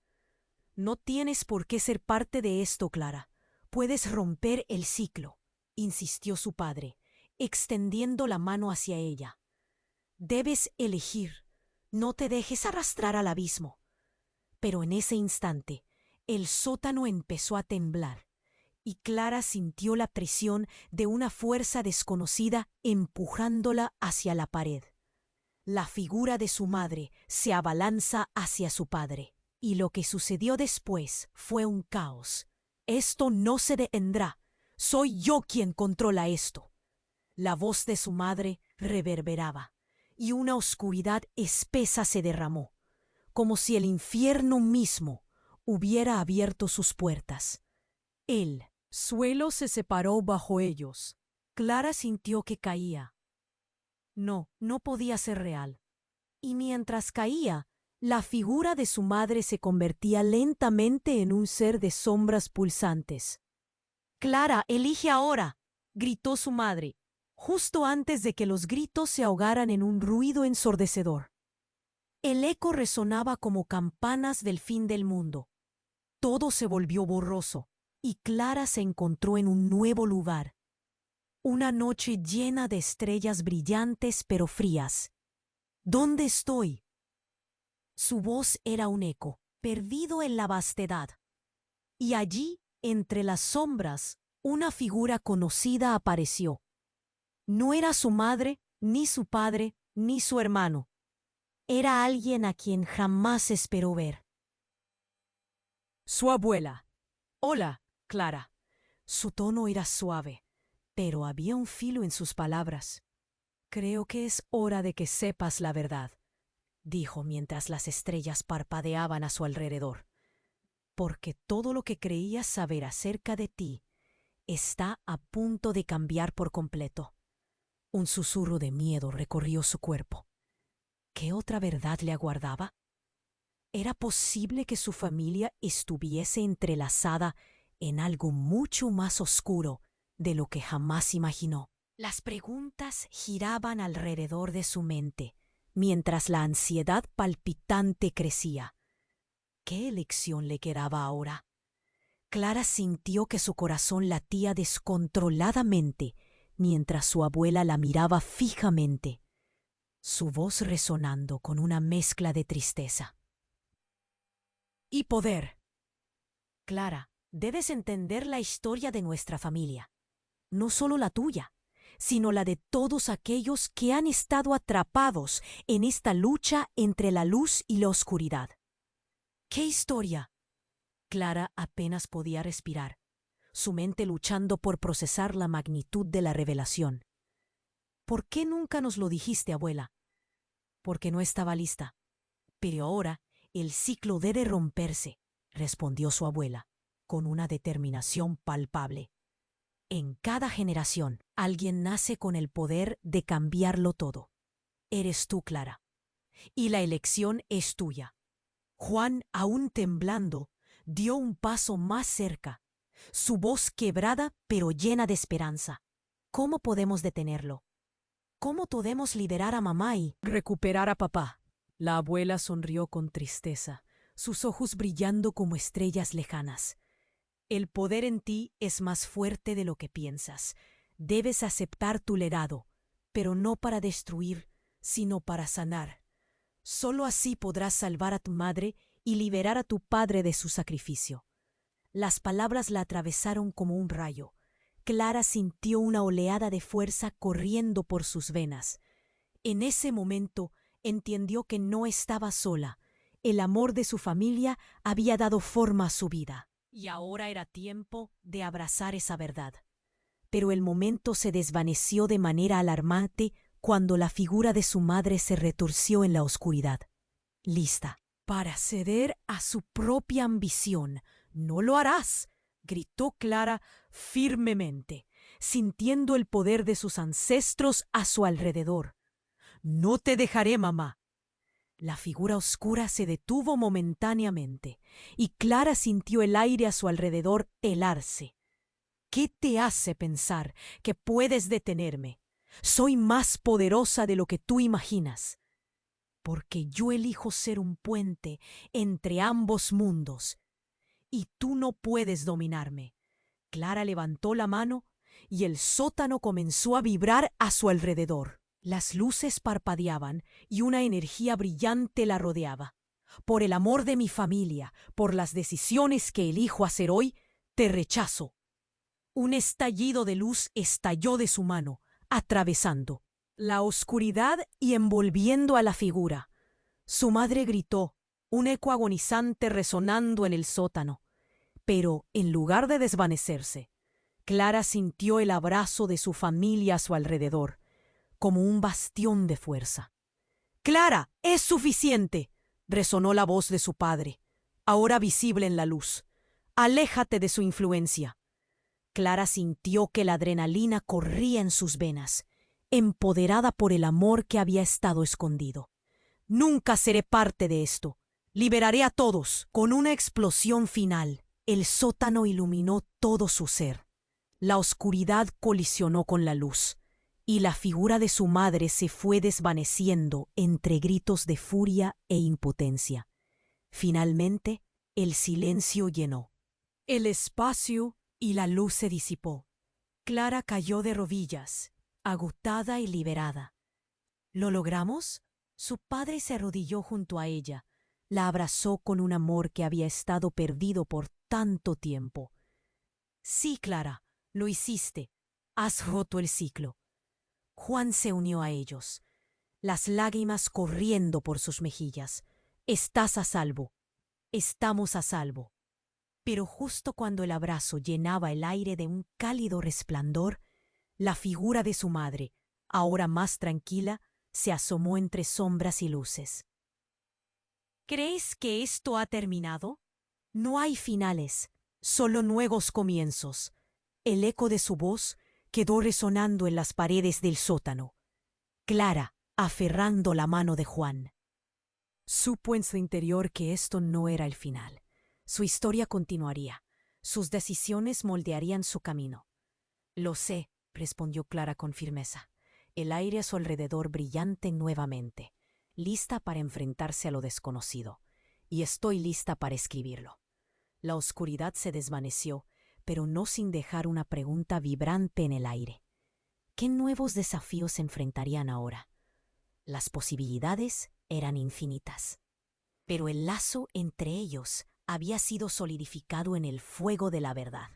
No tienes por qué ser parte de esto, Clara. Puedes romper el ciclo, insistió su padre, extendiendo la mano hacia ella. Debes elegir, no te dejes arrastrar al abismo. Pero en ese instante, el sótano empezó a temblar, y Clara sintió la presión de una fuerza desconocida empujándola hacia la pared. La figura de su madre se abalanza hacia su padre, y lo que sucedió después fue un caos. Esto no se detendrá. Soy yo quien controla esto. La voz de su madre reverberaba, y una oscuridad espesa se derramó, como si el infierno mismo hubiera abierto sus puertas. El suelo se separó bajo ellos. Clara sintió que caía. No, no podía ser real. Y mientras caía, la figura de su madre se convertía lentamente en un ser de sombras pulsantes. «Clara, elige ahora», gritó su madre, justo antes de que los gritos se ahogaran en un ruido ensordecedor. El eco resonaba como campanas del fin del mundo. Todo se volvió borroso, y Clara se encontró en un nuevo lugar. Una noche llena de estrellas brillantes pero frías. ¿Dónde estoy? Su voz era un eco, perdido en la vastedad. Y allí, entre las sombras, una figura conocida apareció. No era su madre, ni su padre, ni su hermano. Era alguien a quien jamás esperó ver. Su abuela. «Hola, Clara». Su tono era suave, pero había un filo en sus palabras. «Creo que es hora de que sepas la verdad», dijo mientras las estrellas parpadeaban a su alrededor. «Porque todo lo que creías saber acerca de ti está a punto de cambiar por completo». Un susurro de miedo recorrió su cuerpo. ¿Qué otra verdad le aguardaba? ¿Era posible que su familia estuviese entrelazada en algo mucho más oscuro de lo que jamás imaginó? Las preguntas giraban alrededor de su mente, mientras la ansiedad palpitante crecía. ¿Qué elección le quedaba ahora? Clara sintió que su corazón latía descontroladamente mientras su abuela la miraba fijamente, su voz resonando con una mezcla de tristeza y poder. «Clara, debes entender la historia de nuestra familia, no solo la tuya, sino la de todos aquellos que han estado atrapados en esta lucha entre la luz y la oscuridad». «¿Qué historia?». Clara apenas podía respirar. su mente luchando por procesar la magnitud de la revelación. ¿Por qué nunca nos lo dijiste, abuela? Porque no estaba lista. Pero ahora el ciclo debe romperse, respondió su abuela, con una determinación palpable. En cada generación, alguien nace con el poder de cambiarlo todo. Eres tú, Clara. Y la elección es tuya. Juan, aún temblando, dio un paso más cerca, su voz quebrada pero llena de esperanza. ¿Cómo podemos detenerlo? ¿Cómo podemos liberar a mamá y recuperar a papá? La abuela sonrió con tristeza, sus ojos brillando como estrellas lejanas. El poder en ti es más fuerte de lo que piensas. Debes aceptar tu legado, pero no para destruir, sino para sanar. Solo así podrás salvar a tu madre y liberar a tu padre de su sacrificio. Las palabras la atravesaron como un rayo. Clara sintió una oleada de fuerza corriendo por sus venas. En ese momento entendió que no estaba sola. El amor de su familia había dado forma a su vida. Y ahora era tiempo de abrazar esa verdad. Pero el momento se desvaneció de manera alarmante cuando la figura de su madre se retorció en la oscuridad. Lista para ceder a su propia ambición. «No lo harás», gritó Clara firmemente, sintiendo el poder de sus ancestros a su alrededor. «No te dejaré, mamá». La figura oscura se detuvo momentáneamente y Clara sintió el aire a su alrededor helarse. ¿Qué te hace pensar que puedes detenerme? Soy más poderosa de lo que tú imaginas. Porque yo elijo ser un puente entre ambos mundos. Y tú no puedes dominarme. Clara levantó la mano y el sótano comenzó a vibrar a su alrededor. Las luces parpadeaban y una energía brillante la rodeaba. Por el amor de mi familia, por las decisiones que elijo hacer hoy, te rechazo. Un estallido de luz estalló de su mano, atravesando la oscuridad y envolviendo a la figura. Su madre gritó, un eco agonizante resonando en el sótano. Pero, en lugar de desvanecerse, Clara sintió el abrazo de su familia a su alrededor, como un bastión de fuerza. «Clara, es suficiente», resonó la voz de su padre, ahora visible en la luz. «Aléjate de su influencia». Clara sintió que la adrenalina corría en sus venas, empoderada por el amor que había estado escondido. «Nunca seré parte de esto. Liberaré a todos». Con una explosión final, el sótano iluminó todo su ser. La oscuridad colisionó con la luz, y la figura de su madre se fue desvaneciendo entre gritos de furia e impotencia. Finalmente, el silencio llenó el espacio y la luz se disipó. Clara cayó de rodillas, agotada y liberada. ¿Lo logramos? Su padre se arrodilló junto a ella, la abrazó con un amor que había estado perdido por tanto tiempo. «Sí, Clara, lo hiciste. Has roto el ciclo». Juan se unió a ellos, las lágrimas corriendo por sus mejillas. «Estás a salvo. Estamos a salvo». Pero justo cuando el abrazo llenaba el aire de un cálido resplandor, la figura de su madre, ahora más tranquila, se asomó entre sombras y luces. «¿Crees que esto ha terminado? No hay finales, solo nuevos comienzos». El eco de su voz quedó resonando en las paredes del sótano. Clara, aferrando la mano de Juan, supo en su interior que esto no era el final. Su historia continuaría. Sus decisiones moldearían su camino. «Lo sé», respondió Clara con firmeza, el aire a su alrededor brillante nuevamente, lista para enfrentarse a lo desconocido. «Y estoy lista para escribirlo». La oscuridad se desvaneció, pero no sin dejar una pregunta vibrante en el aire. ¿Qué nuevos desafíos se enfrentarían ahora? Las posibilidades eran infinitas, pero el lazo entre ellos había sido solidificado en el fuego de la verdad.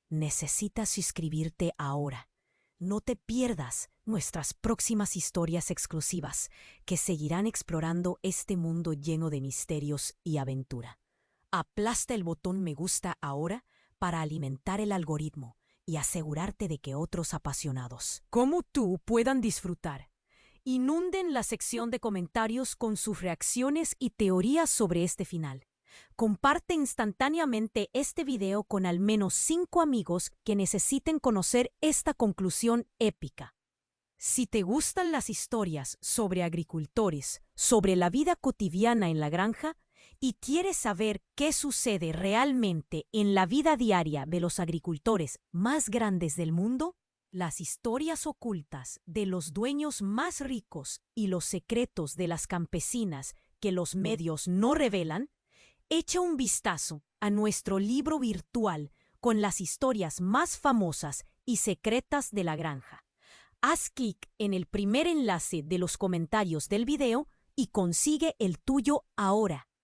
Necesitas suscribirte ahora. No te pierdas nuestras próximas historias exclusivas que seguirán explorando este mundo lleno de misterios y aventura. Aplasta el botón me gusta ahora para alimentar el algoritmo y asegurarte de que otros apasionados, como tú, puedan disfrutar. Inunden la sección de comentarios con sus reacciones y teorías sobre este final. Comparte instantáneamente este video con al menos 5 amigos que necesiten conocer esta conclusión épica. Si te gustan las historias sobre agricultores, sobre la vida cotidiana en la granja, y quieres saber qué sucede realmente en la vida diaria de los agricultores más grandes del mundo, las historias ocultas de los dueños más ricos y los secretos de las campesinas que los medios no revelan, echa un vistazo a nuestro libro virtual con las historias más famosas y secretas de la granja. Haz clic en el primer enlace de los comentarios del video y consigue el tuyo ahora.